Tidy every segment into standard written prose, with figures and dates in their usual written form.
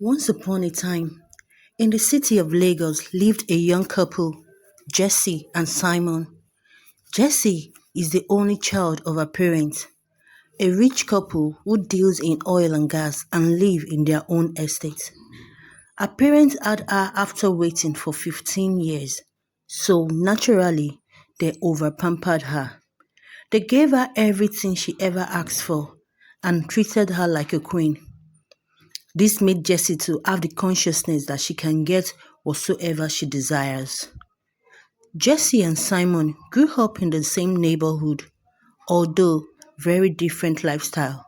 Once upon a time, in the city of Lagos lived a young couple, Jesse and Simon. Jesse is the only child of her parents, a rich couple who deals in oil and gas and live in their own estate. Her parents had her after waiting for 15 years, so naturally they overpampered her. They gave her everything she ever asked for and treated her like a queen. This made Jessie to have the consciousness that she can get whatsoever she desires. Jessie and Simon grew up in the same neighborhood, although very different lifestyle.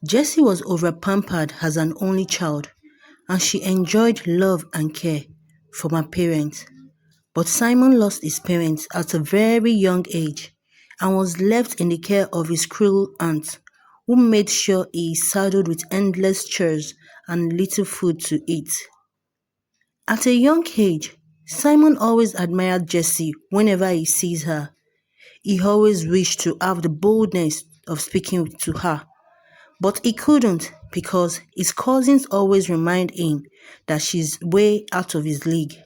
Jessie was overpampered as an only child, and she enjoyed love and care from her parents. But Simon lost his parents at a very young age and was left in the care of his cruel aunt, who made sure he is saddled with endless chores and little food to eat. At a young age, Simon always admired Jessie whenever he sees her. He always wished to have the boldness of speaking to her, but he couldn't because his cousins always remind him that she's way out of his league.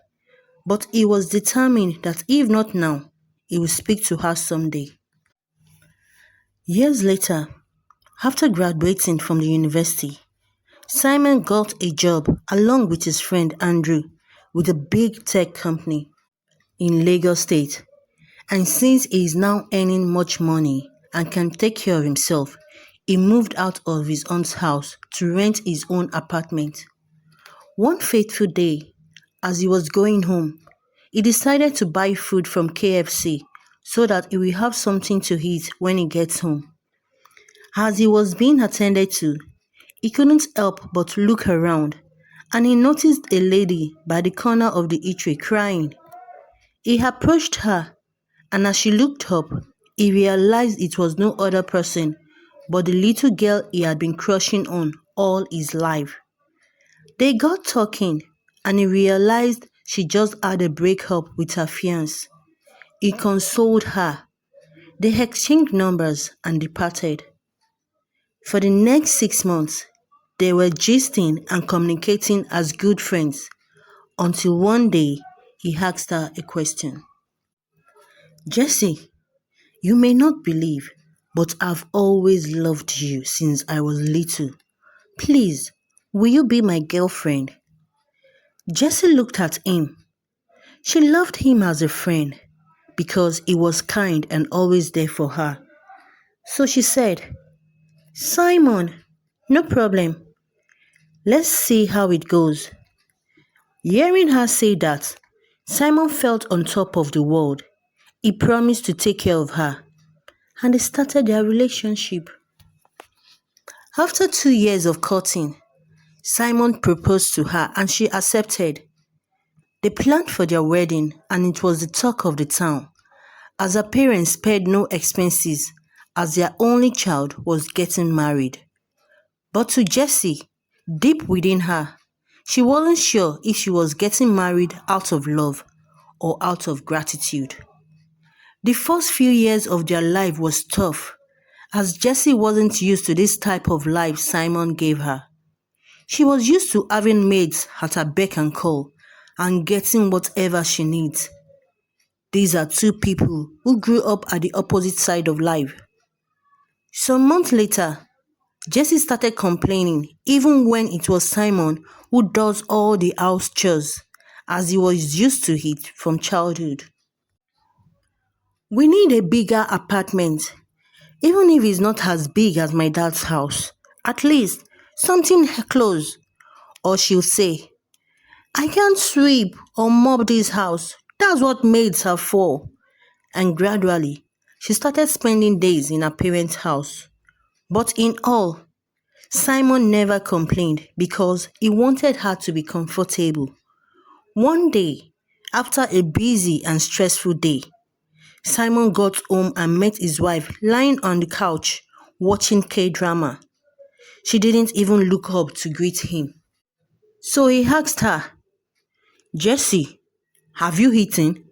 But he was determined that if not now, he will speak to her someday. Years later, after graduating from the university, Simon got a job along with his friend Andrew with a big tech company in Lagos State. And since he is now earning much money and can take care of himself, he moved out of his aunt's house to rent his own apartment. One fateful day, as he was going home, he decided to buy food from KFC so that he will have something to eat when he gets home. As he was being attended to, he couldn't help but look around and he noticed a lady by the corner of the eatery crying. He approached her, and as she looked up, he realized it was no other person but the little girl he had been crushing on all his life. They got talking, and he realized she just had a breakup with her fiance. He consoled her. They exchanged numbers and departed. For the next 6 months, they were gisting and communicating as good friends until one day he asked her a question. Jessie, you may not believe, but I've always loved you since I was little. Please, will you be my girlfriend? Jessie looked at him. She loved him as a friend because he was kind and always there for her. So she said, Simon, no problem. Let's see how it goes. Hearing her say that, Simon felt on top of the world. He promised to take care of her, and they started their relationship. After 2 years of courting, Simon proposed to her and she accepted. They planned for their wedding and it was the talk of the town, as her parents spared no expenses as their only child was getting married. But to Jessie, deep within her, she wasn't sure if she was getting married out of love or out of gratitude. The first few years of their life was tough, as Jessie wasn't used to this type of life Simon gave her. She was used to having maids at her beck and call and getting whatever she needs. These are two people who grew up at the opposite side of life. Some months later, Jessie started complaining even when it was Simon who does all the house chores, as he was used to it from childhood. We need a bigger apartment, even if it's not as big as my dad's house. At least something close. Or she'll say, I can't sweep or mop this house. That's what maids are for. And gradually, she started spending days in her parents' house. But in all, Simon never complained because he wanted her to be comfortable. One day, after a busy and stressful day, Simon got home and met his wife lying on the couch watching K-drama. She didn't even look up to greet him. So he asked her, Jessie, have you eaten?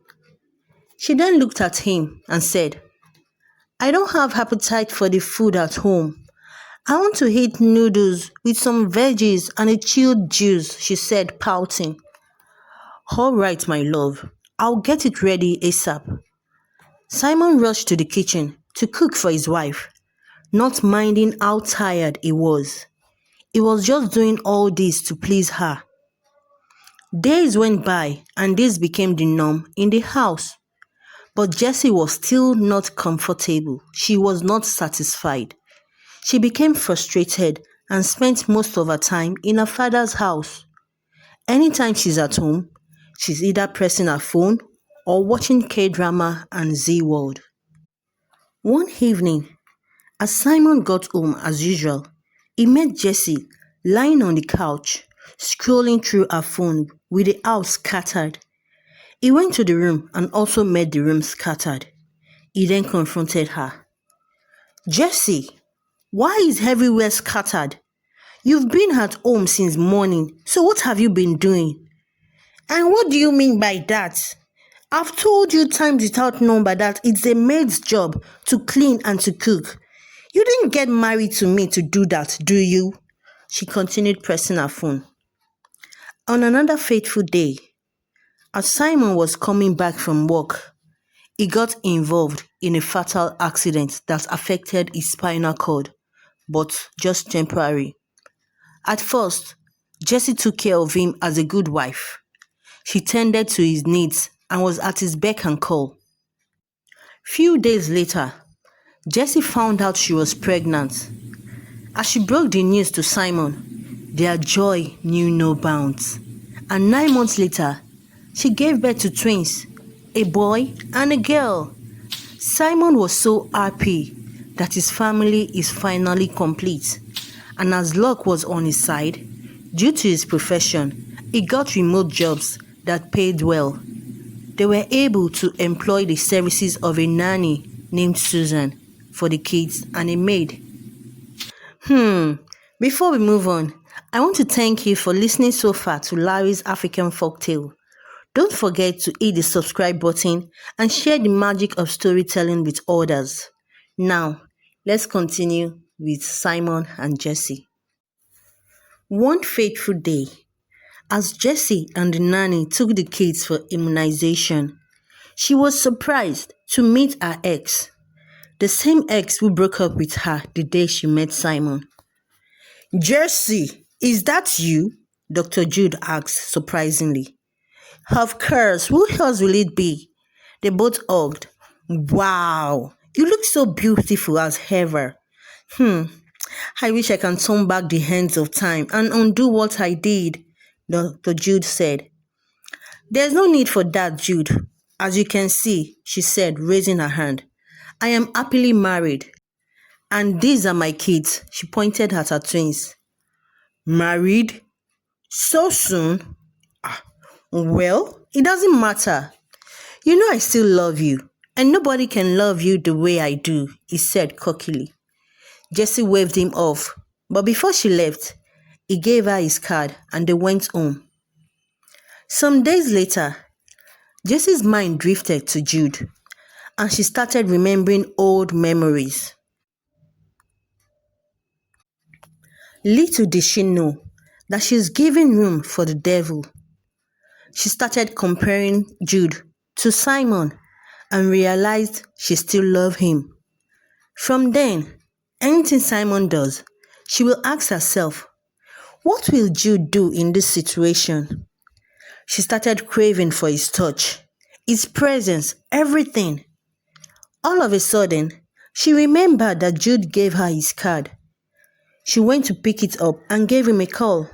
She then looked at him and said, I don't have appetite for the food at home. I want to eat noodles with some veggies and a chilled juice, she said, pouting. All right, my love. I'll get it ready ASAP. Simon rushed to the kitchen to cook for his wife, not minding how tired he was. He was just doing all this to please her. Days went by and this became the norm in the house. But Jessie was still not comfortable. She was not satisfied. She became frustrated and spent most of her time in her father's house. Anytime she's at home, she's either pressing her phone or watching K drama and Z World. One evening, as Simon got home as usual, he met Jessie lying on the couch, scrolling through her phone with the house scattered. He went to the room and also met the room scattered. He then confronted her. Jessie, why is everywhere scattered? You've been at home since morning, so what have you been doing? And what do you mean by that? I've told you times without number that it's a maid's job to clean and to cook. You didn't get married to me to do that, do you? She continued pressing her phone. On another fateful day, as Simon was coming back from work, he got involved in a fatal accident that affected his spinal cord, but just temporary. At first, Jessie took care of him as a good wife. She tended to his needs and was at his beck and call. Few days later, Jessie found out she was pregnant. As she broke the news to Simon, their joy knew no bounds. And 9 months later, she gave birth to twins, a boy and a girl. Simon was so happy that his family is finally complete. And as luck was on his side, due to his profession, he got remote jobs that paid well. They were able to employ the services of a nanny named Susan for the kids and a maid. Before we move on, I want to thank you for listening so far to Larry's African Folktale. Don't forget to hit the subscribe button and share the magic of storytelling with others. Now, let's continue with Simon and Jessie. One fateful day, as Jessie and the nanny took the kids for immunization, she was surprised to meet her ex, the same ex who broke up with her the day she met Simon. Jessie, is that you? Dr. Jude asked surprisingly. Of course, who else will it be? They both hugged. Wow, you look so beautiful as ever. I wish I can turn back the hands of time and undo what I did, Dr. Jude said. There's no need for that, Jude. As you can see, she said, raising her hand. I am happily married. And these are my kids, she pointed at her twins. Married? So soon? Well, it doesn't matter. You know I still love you, and nobody can love you the way I do, he said cockily. Jessie waved him off, but before she left, he gave her his card and they went home. Some days later, Jessie's mind drifted to Jude, and she started remembering old memories. Little did she know that she's giving room for the devil. She started comparing Jude to Simon and realized she still loved him. From then, anything Simon does, she will ask herself, what will Jude do in this situation? She started craving for his touch, his presence, everything. All of a sudden, she remembered that Jude gave her his card. She went to pick it up and gave him a call.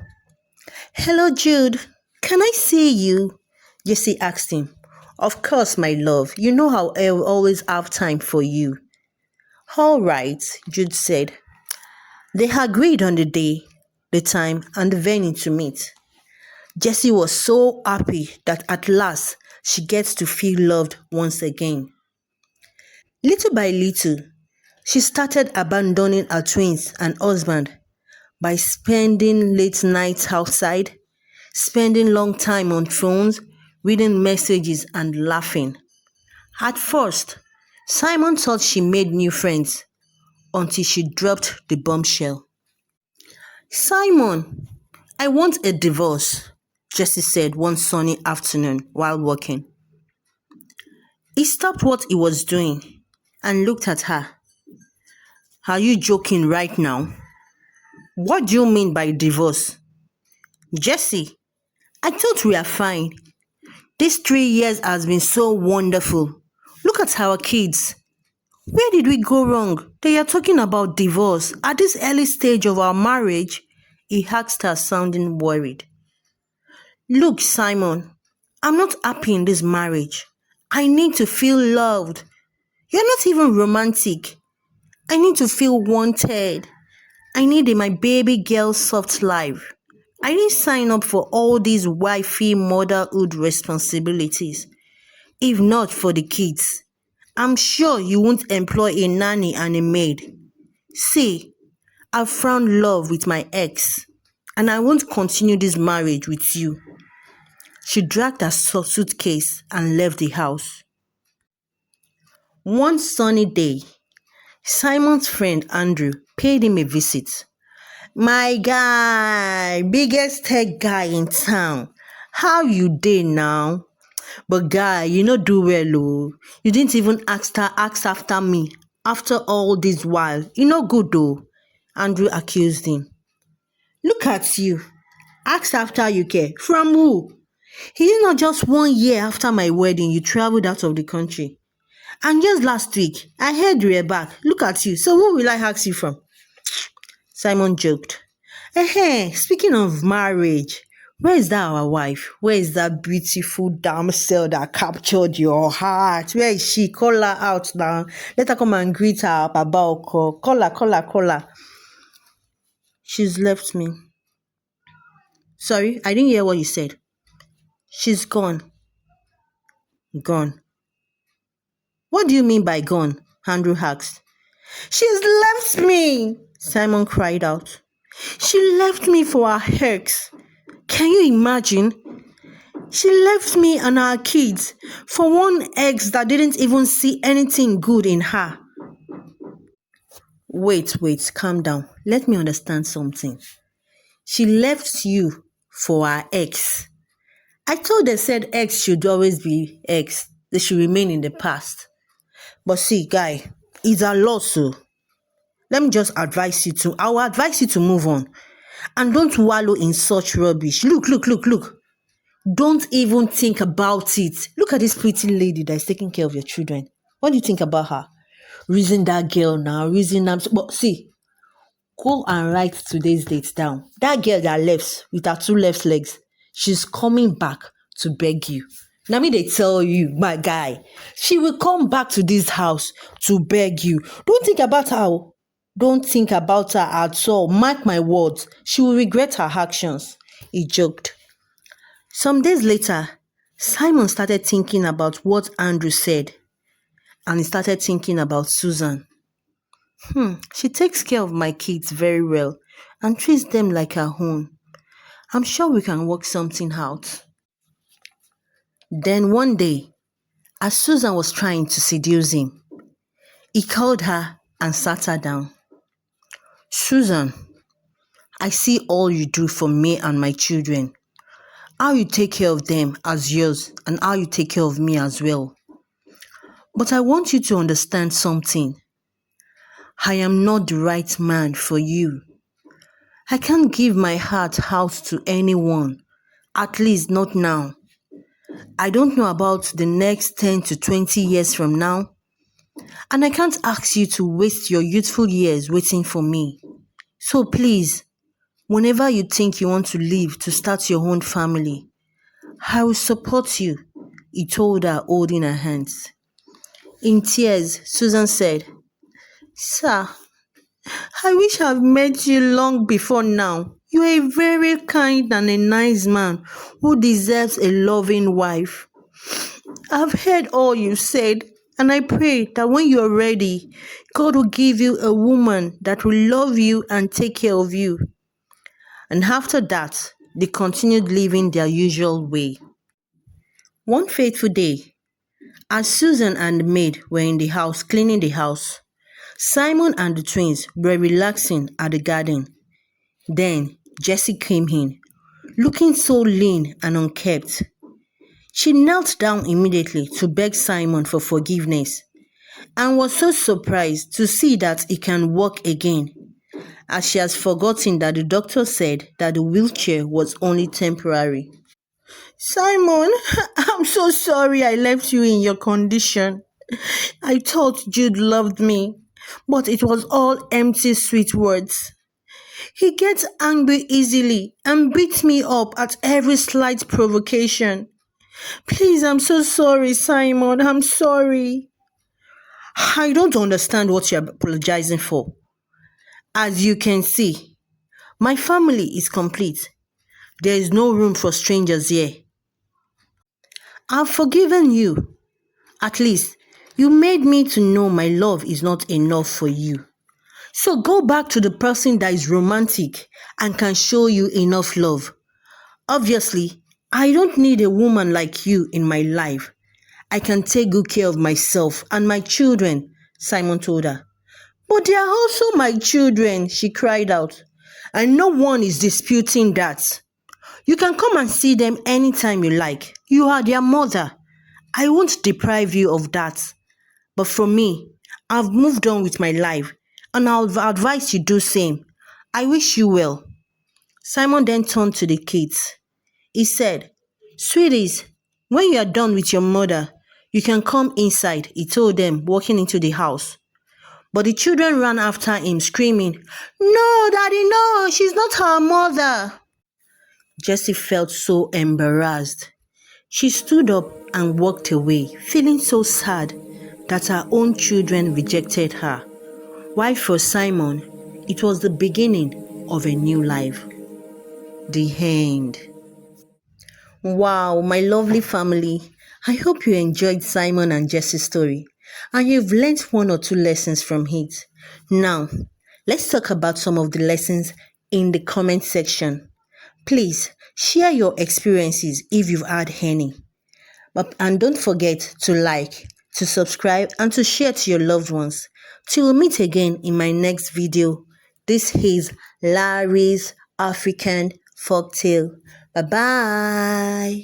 Hello, Jude. Can I see you? Jessie asked him. Of course, my love. You know how I will always have time for you. All right, Jude said. They agreed on the day, the time, and the venue to meet. Jessie was so happy that at last she gets to feel loved once again. Little by little, she started abandoning her twins and husband by spending late nights outside, spending long time on phones, reading messages and laughing. At first, Simon thought she made new friends, until she dropped the bombshell. Simon, I want a divorce, Jessie said one sunny afternoon while walking. He stopped what he was doing and looked at her. Are you joking right now? What do you mean by divorce? Jessie, I thought we are fine. These 3 years has been so wonderful. Look at our kids. Where did we go wrong? They are talking about divorce at this early stage of our marriage, he asked her, sounding worried. Look, Simon, I'm not happy in this marriage. I need to feel loved. You're not even romantic. I need to feel wanted. I need my baby girl soft life. I didn't sign up for all these wifey motherhood responsibilities. If not for the kids, I'm sure you won't employ a nanny and a maid. See, I've found love with my ex, and I won't continue this marriage with you. She dragged her suitcase and left the house. One sunny day, Simon's friend Andrew paid him a visit. My guy, biggest tech guy in town. How you dey now? But guy, you no do well oh. You didn't even ask after me. After all this while, you no good though. Andrew accused him. Look at you. Ask after you care. From who? Is it not just 1 year after my wedding you traveled out of the country? And just last week, I heard you were back. Look at you. So who will I ask you from? Simon joked. Speaking of marriage, where is that our wife? Where is that beautiful damsel that captured your heart? Where is she? Call her out now. Let her come and greet her about call her. She's left me. Sorry, I didn't hear what you said. She's gone. Gone. What do you mean by gone? Andrew asked. She's left me, Simon cried out. She left me for her ex. Can you imagine? She left me and our kids for one ex that didn't even see anything good in her. Wait, calm down. Let me understand something. She left you for her ex. I thought they said ex should always be ex. They should remain in the past. But see, guy, it's a loss, so let me just I will advise you to move on. And don't wallow in such rubbish. Look. Don't even think about it. Look at this pretty lady that is taking care of your children. What do you think about her? Reason that girl now, reason them. But see, go and write today's date down. That girl that left with her 2 left legs, she's coming back to beg you. Now me they tell you, my guy, she will come back to this house to beg you. Don't think about her. Don't think about her at all. Mark my words. She will regret her actions. He joked. Some days later, Simon started thinking about what Andrew said. And he started thinking about Susan. She takes care of my kids very well and treats them like her own. I'm sure we can work something out. Then one day, as Susan was trying to seduce him, he called her and sat her down. Susan, I see all you do for me and my children. How you take care of them as yours and how you take care of me as well. But I want you to understand something. I am not the right man for you. I can't give my heart out to anyone, at least not now. I don't know about the next 10 to 20 years from now. And I can't ask you to waste your youthful years waiting for me. So please, whenever you think you want to leave to start your own family, I will support you, he told her, holding her hands. In tears, Susan said, Sir, I wish I've met you long before now. You are a very kind and a nice man who deserves a loving wife. I've heard all you said, and I pray that when you're ready, God will give you a woman that will love you and take care of you. And after that, they continued living their usual way. One fateful day, as Susan and the maid were in the house cleaning the house, Simon and the twins were relaxing at the garden. Then Jessie came in, looking so lean and unkempt. She knelt down immediately to beg Simon for forgiveness and was so surprised to see that he can walk again, as she has forgotten that the doctor said that the wheelchair was only temporary. Simon, I'm so sorry I left you in your condition. I thought Jude loved me, but it was all empty sweet words. He gets angry easily and beats me up at every slight provocation. Please, I'm so sorry, Simon. I'm sorry. I don't understand what you're apologizing for. As you can see, my family is complete. There is no room for strangers here. I've forgiven you. At least, you made me to know my love is not enough for you. So go back to the person that is romantic and can show you enough love. Obviously, I don't need a woman like you in my life. I can take good care of myself and my children, Simon told her. But they are also my children, she cried out. And no one is disputing that. You can come and see them anytime you like. You are their mother. I won't deprive you of that. But for me, I've moved on with my life and I'll advise you do same. I wish you well. Simon then turned to the kids. He said, Sweeties, when you are done with your mother, you can come inside, he told them, walking into the house. But the children ran after him, screaming, No, Daddy, no, she's not our mother. Jessie felt so embarrassed. She stood up and walked away, feeling so sad that her own children rejected her. While for Simon, it was the beginning of a new life. The end. Wow, my lovely family. I hope you enjoyed Simon and Jessie's story and you've learned one or two lessons from it. Now, let's talk about some of the lessons in the comment section. Please share your experiences if you've had any. And don't forget to like, to subscribe, and to share to your loved ones. Till we meet again in my next video. This is Larry's African Folktale. Bye bye.